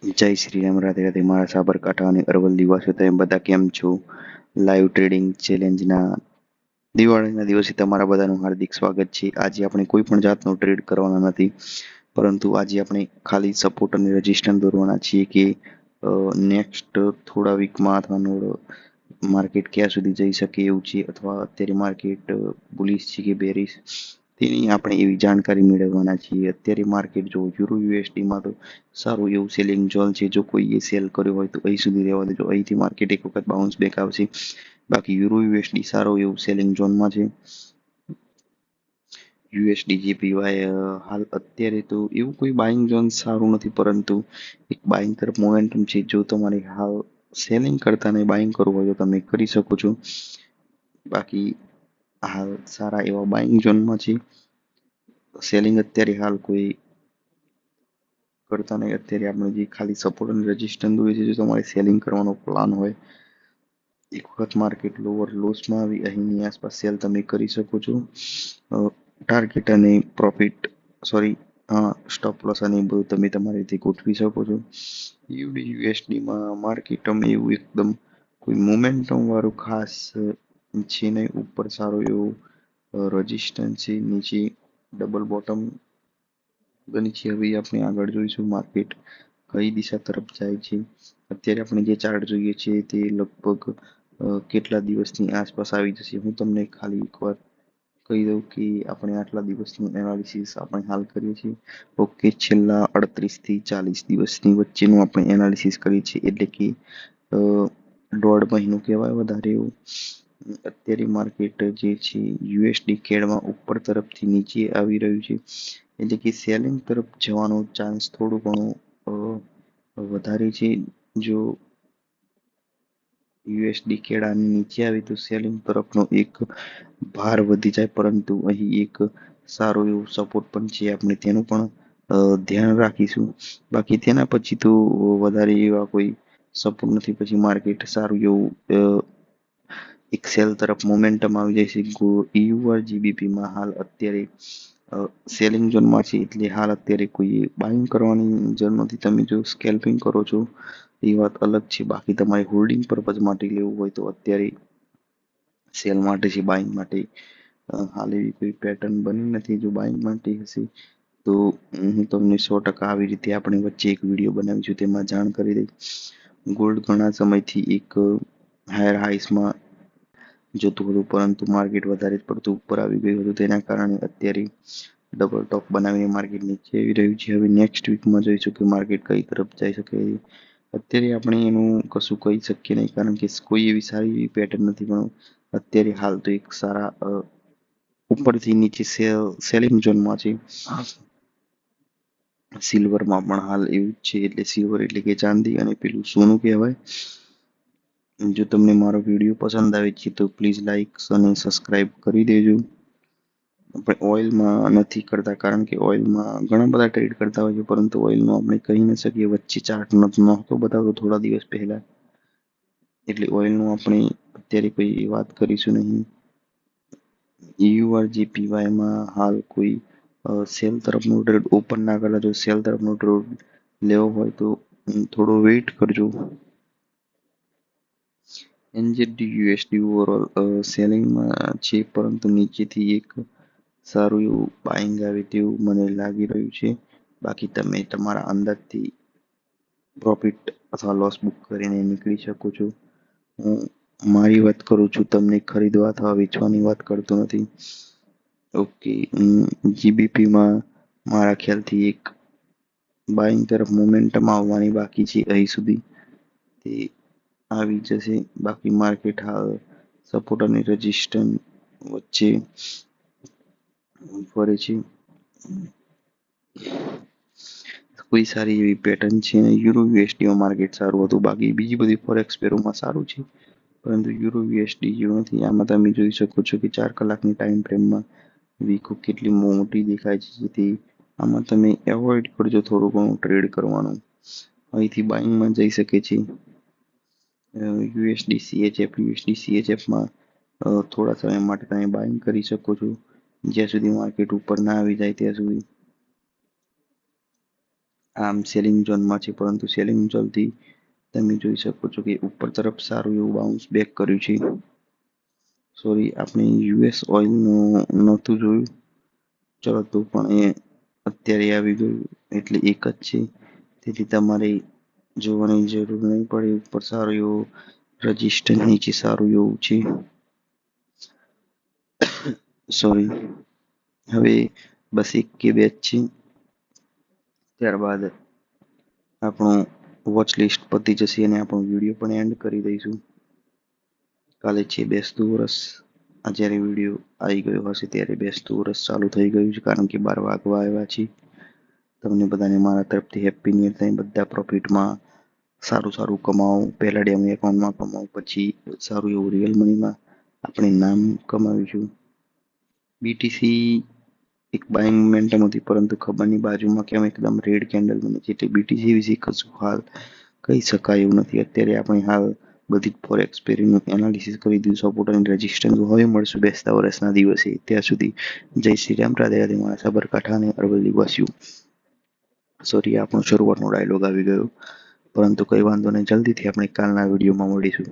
જય શ્રી રામ, રાધે રાધે. મારા સાબરકાંઠા અને અરવલ્લી વાસીઓ તમે બધા કેમ છો? લાઈવ ટ્રેડિંગ ચેલેન્જના દિવાળીના દિવસે તમારા બધાનું હાર્દિક સ્વાગત છે. આજે આપણે કોઈ પણ જાતનો ટ્રેડ કરવાના નથી, પરંતુ આજે આપણે ખાલી સપોર્ટ અને રેઝિસ્ટન્સ દોરવાના છીએ કે નેક્સ્ટ થોડા વીકમાં અથવા માર્કેટ ક્યાં સુધી જઈ શકે એવું છે, અથવા અત્યારે માર્કેટ બુલિશ છે કે બેરિશ, તેની આપણે એવી જાણકારી મેળવવાના છીએ. અત્યારે માર્કેટ જો યુરો યુએસડીમાં તો સારું એવું સેલિંગ ઝોન છે. જો કોઈએ સેલ કર્યો હોય તો અહીં સુધી રહેવા દેજો, અહીંથી માર્કેટ એક વખત બાઉન્સ બેક આવશે. બાકી યુરો યુએસડી સારો એવું સેલિંગ ઝોનમાં છે. યુએસડી જેપીવાય હાલ અત્યારે તો એવું કોઈ બાઇંગ ઝોન સારું નથી, પરંતુ એક બાઇંગ તરફ મોમેન્ટમ છે. જો તમારે હાલ સેલિંગ કરતા નહીં બાઇંગ કરવું હોય તો તમે કરી શકો છો. બાકી હાલ સારા એવા બાઇંગ ઝોનમાં છે. સેલિંગ અત્યારે હાલ કોઈ કરતા નહીં. અત્યારે આપણે જે ખાલી સપોર્ટ અને રેઝિસ્ટન્સ દોરી છે, જો તમારે સેલિંગ કરવાનો પ્લાન હોય, એક વખત માર્કેટ લોઅર લોસમાં આવી અહીંની આસપાસ સેલ તમે કરી શકો છો. ટાર્ગેટ અને પ્રોફિટ સોરી સ્ટોપ લોસ અને બધું તમે તમારી રીતે ગોઠવી શકો છો. યુએસડીમાં માર્કેટ એવું એકદમ કોઈ મોમેન્ટમ વાળું ખાસ છે નહીં. ઉપર સારું એવું રેઝિસ્ટન્સ છે, નીચે ડબલ બોટમ બની છે. હવે આપણે આગળ જોઈશું માર્કેટ કઈ દિશા તરફ જાય છે. અત્યારે આપણે જે ચાર્ટ જોઈએ છે તે લગભગ કેટલા દિવસની આસપાસ આવી જશે. હું તમને ખાલી એકવાર કહી દઉં કે આપણે આટલા દિવસનું એનાલિસિસ આપણે હાલ કરીએ છીએ. ઓકે, છેલ્લા 38 થી 40 દિવસની વચ્ચેનું આપણે એનાલિસિસ કરીએ છીએ, એટલે કે દોઢ મહિનો કહેવાય વધારે એવું. અત્યારે માર્કેટ જે છે યુએસડી કેડમાં ઉપર તરફથી નીચે આવી રહ્યું છે, એટલે કે સેલિંગ તરફ જવાનો ચાન્સ થોડું ઘણું વધારે છે. જો યુએસડી કેળાની નીચે આવી તો સેલિંગ તરફનો એક ભાર વધી જાય, પરંતુ અહીં એક સારો એવો સપોર્ટ પણ છે. આપણે તેનું પણ ધ્યાન રાખીશું. બાકી તેના પછી તો વધારે એવા કોઈ સપોર્ટ નથી. પછી માર્કેટ સારું એવું એક સેલ તરફ મોમેન્ટમ આવી જાય છે. યુઆર જીબીપીમાં હાલ અત્યારે સેલિંગ ઝોનમાં છે, એટલે હાલ અત્યારે કોઈ બાઇંગ કરવાની જરૂર નથી. તમે જો સ્કેલ્પિંગ કરો છો એ વાત અલગ છે. બાકી તમારે હોલ્ડિંગ પર્પઝ માટે લેવું હોય તો અત્યારે સેલ માટે છે. બાઇંગ માટે હાલ એવી કોઈ પેટર્ન બની નથી. જો બાઇંગ માટે હશે તો હું તમને 100% આવી રીતે આપણે વચ્ચે એક વિડીયો બનાવીશું, તેમાં જાણ કરી દઈશ. ગોલ્ડ ઘણા સમયથી એક હાયર હાઈસમાં જતું હતું, પરંતુ માર્કેટ વધારે જ પડતું ઉપર આવી ગયું હતું. તેના કારણે અત્યારે ડબલ ટોપ બનાવીને માર્કેટ નીચે આવી રહ્યું છે. હવે નેક્સ્ટ વીકમાં જોઈશું કે માર્કેટ કઈ તરફ જઈ શકે. અત્યારે આપણે એનું કશું કહી શકીએ નહીં, કારણ કે કોઈ એવી સારી એવી પેટર્ન નથી. પણ અત્યારે હાલ તો એક સારા ઉપરથી નીચે સેલિંગ ઝોનમાં છે. સિલ્વરમાં પણ હાલ એવું જ છે. એટલે સિલ્વર એટલે કે ચાંદી અને પેલું સોનું કહેવાય. જો તમને મારો વિડીયો પસંદ આવે છે તો પ્લીઝ લાઈક અને સબસ્ક્રાઈબ કરી દેજો. આપણે ઓઇલમાં નથી કરતા, કારણ કે ઓઇલમાં ઘણા બધા ટ્રેડ કરતા હોય છે, પરંતુ ઓઇલનો આપણે કહી ન શકીએ. વચ્ચે ચાર્ટ નહોતો બતાવતો થોડા દિવસ પહેલા, એટલે ઓઇલનું આપણે અત્યારે કોઈ વાત કરીશું નહીં. યુઆરજીપીવાયમાં હાલ કોઈ સેલ તરફનો ટ્રેડ ઓપન ના કરતા. જો સેલ તરફનો ટ્રેડ લેવો હોય તો થોડો વેઇટ કરજો. એનઝેડી યુએસડી ઓવરઓલ સેલિંગમાં છે, પરંતુ નીચેથી એક સારું એવું બાઇંગ આવે તેવું મને લાગી રહ્યું છે. બાકી તમે તમારા અંદાજથી પ્રોફિટ અથવા લોસ બુક કરીને નીકળી શકો છો. હું મારી વાત કરું છું, તમને ખરીદવા અથવા વેચવાની વાત કરતો નથી. ઓકે, જીબીપીમાં મારા ખ્યાલથી એક બાઇંગ તરફ મોમેન્ટમ આવવાની બાકી છે. અહીં સુધી તે આવી જશે. બાકી માર્કેટ હાલ સપોર્ટ અને રેઝિસ્ટન્સ વચ્ચે ફરે છે. કોઈ સારી એવી પેટર્ન છે ને. યુરો યુએસડીમાં માર્કેટ સારું હતું. બાકી બીજી બધી ફોરેક્સ પેરોમાં સારું છે, પરંતુ યુરો યુએસડી જેવું નથી. આમાં તમે જોઈ શકો છો કે 4 કલાકની ટાઈમ ફ્રેમમાં વીકો કેટલી મોટી દેખાય છે. જેથી આમાં તમે એવોઇડ કરજો થોડું ઘણું ટ્રેડ કરવાનું. અહીંથી બાઇંગમાં જઈ શકે છે. યુએસડી સીએચએફમાં થોડા સમય માટે તમે બાઇંગ કરી શકો છો, જ્યાં સુધી માર્કેટ ઉપર ના આવી જાય ત્યાં સુધી. આમ સેલિંગ ઝોનમાં છે, પરંતુ સેલિંગ ઝોનથી તમે જોઈ શકો છો કે ઉપર તરફ સારું એવું બાઉન્સ બેક કર્યું છે. સોરી, આપણે યુએસ ઓઇલનું નહોતું જોયું, ચલો તો પણ એ અત્યારે આવી ગયું એટલે એક જ છે, તેથી તમારે જોવાની જરૂર નહીં પડે. ઉપર સારું એવું રજિસ્ટન્સ, નીચે સારું એવું છે. સોરી, હવે બસ એક કે બે જ છે, ત્યારબાદ આપણું વોચ લિસ્ટ પતી જશે અને આપણો વિડીયો પણ એન્ડ કરી દઈશું. કાલે છે બેસતું વરસ. આ જ્યારે વિડીયો આવી ગયો હશે ત્યારે બેસતું વરસ ચાલુ થઈ ગયું છે, કારણ કે 12 વાગવા આવ્યા છે. તમને બધાને મારા તરફથી હેપી ન્યૂ યર. તમે બધા પ્રોફિટમાં સારું સારું કમાવો. પહેલા ડેમો એકાઉન્ટમાં કમાવો, પછી સારું એવું રિયલ મનીમાં આપણે નામ કમાવીશું. બીટીસી એક બાઇંગ મોમેન્ટમ હતી, પરંતુ ખબરની બાજુમાં કેમ એકદમ રેડ કેન્ડલ બની છે, એટલે બીટીસી વિશે કશું હાલ કહી શકાય એવું નથી. અત્યારે આપણે હાલ બધી જ ફોરેક્સ પેરીનું એનાલિસિસ કરી દીધું, સપોર્ટ અને રેઝિસ્ટન્સ. હવે મળશું બેસતા વર્ષના દિવસે. ત્યાં સુધી જય શ્રી રામ, રાધે રાધે મારા સાબરકાંઠા અને અરવલ્લી વાસીઓ. સોરી, આપણો શરૂઆતનો ડાયલોગ આવી ગયો, પરંતુ કંઈ વાંધો નહીં, જલ્દીથી આપણે કાલના વિડીયોમાં મળીશું.